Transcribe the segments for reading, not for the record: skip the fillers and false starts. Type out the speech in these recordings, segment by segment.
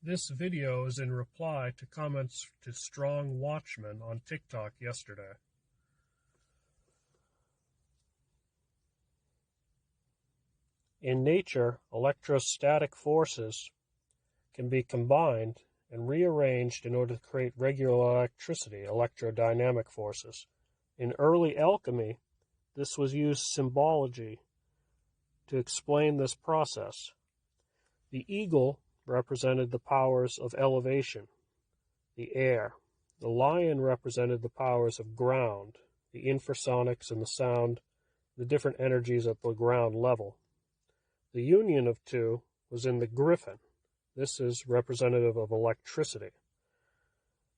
This video is in reply to comments to Strong Watchman on TikTok yesterday. In nature, electrostatic forces can be combined and rearranged in order to create regular electricity, electrodynamic forces. In early alchemy, this was used symbology to explain this process. The eagle represented the powers of elevation, the air. The lion represented the powers of ground, the infrasonics and the sound, the different energies at the ground level. The union of two was in the griffin. This is representative of electricity.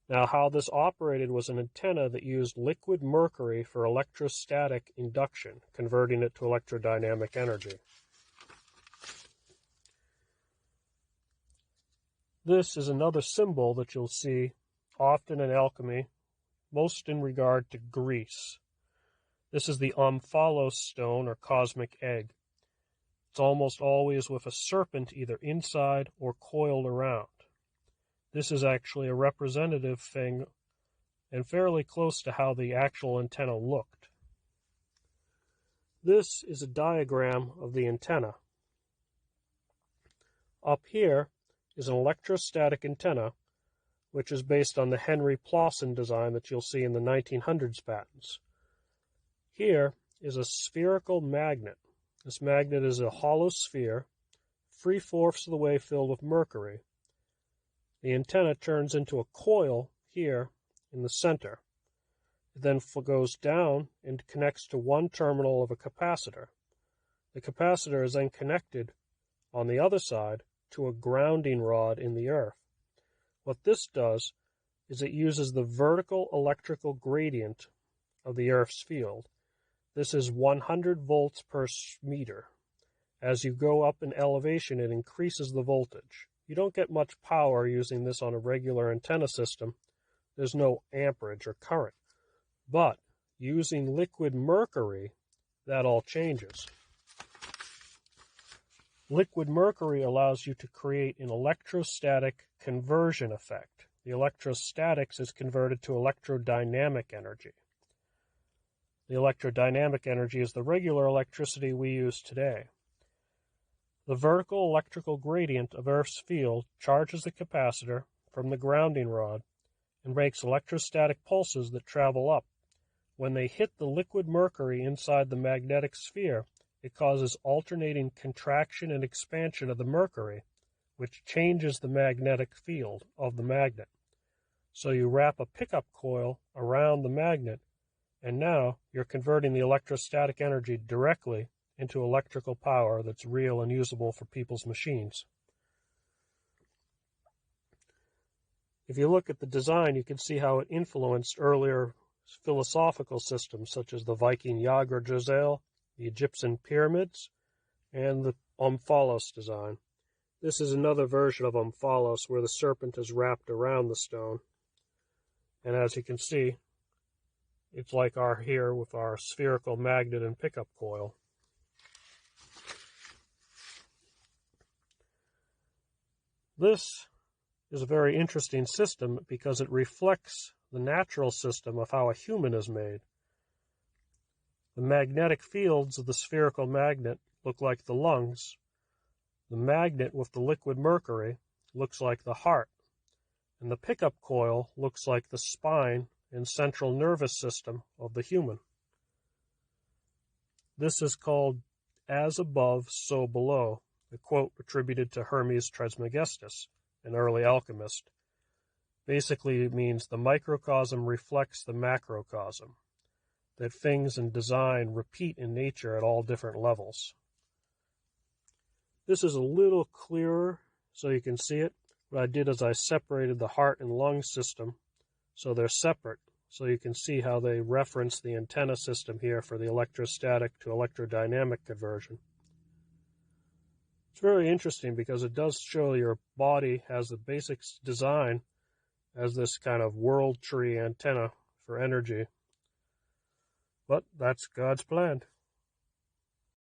Now, how this operated was an antenna that used liquid mercury for electrostatic induction, converting it to electrodynamic energy. This is another symbol that you'll see often in alchemy, most in regard to Greece. This is the omphalos stone or cosmic egg. It's almost always with a serpent either inside or coiled around. This is actually a representative thing and fairly close to how the actual antenna looked. This is a diagram of the antenna. Up here is an electrostatic antenna, which is based on the Henry Plosson design that you'll see in the 1900s patents. Here is a spherical magnet. This magnet is a hollow sphere, 3/4 of the way filled with mercury. The antenna turns into a coil here in the center. It then goes down and connects to one terminal of a capacitor. The capacitor is then connected on the other side to a grounding rod in the earth. What this does is it uses the vertical electrical gradient of the earth's field. This is 100 volts per meter. As you go up in elevation, it increases the voltage. You don't get much power using this on a regular antenna system. There's no amperage or current. But using liquid mercury, that all changes. Liquid mercury allows you to create an electrostatic conversion effect. The electrostatics is converted to electrodynamic energy. The electrodynamic energy is the regular electricity we use today. The vertical electrical gradient of Earth's field charges the capacitor from the grounding rod and makes electrostatic pulses that travel up. When they hit the liquid mercury inside the magnetic sphere, it causes alternating contraction and expansion of the mercury, which changes the magnetic field of the magnet. So you wrap a pickup coil around the magnet, and now you're converting the electrostatic energy directly into electrical power that's real and usable for people's machines. If you look at the design, you can see how it influenced earlier philosophical systems such as the Viking Jagrdrazel, the Egyptian pyramids, and the omphalos design. This is another version of omphalos where the serpent is wrapped around the stone. And as you can see, it's like our here with our spherical magnet and pickup coil. This is a very interesting system because it reflects the natural system of how a human is made. The magnetic fields of the spherical magnet look like the lungs. The magnet with the liquid mercury looks like the heart. And the pickup coil looks like the spine and central nervous system of the human. This is called as above, so below, a quote attributed to Hermes Trismegistus, an early alchemist. Basically, it means the microcosm reflects the macrocosm, that things in design repeat in nature at all different levels. This is a little clearer so you can see it. What I did is I separated the heart and lung system so they're separate, so you can see how they reference the antenna system here for the electrostatic to electrodynamic conversion. It's very interesting because it does show your body has the basic design as this kind of world tree antenna for energy. But that's God's plan.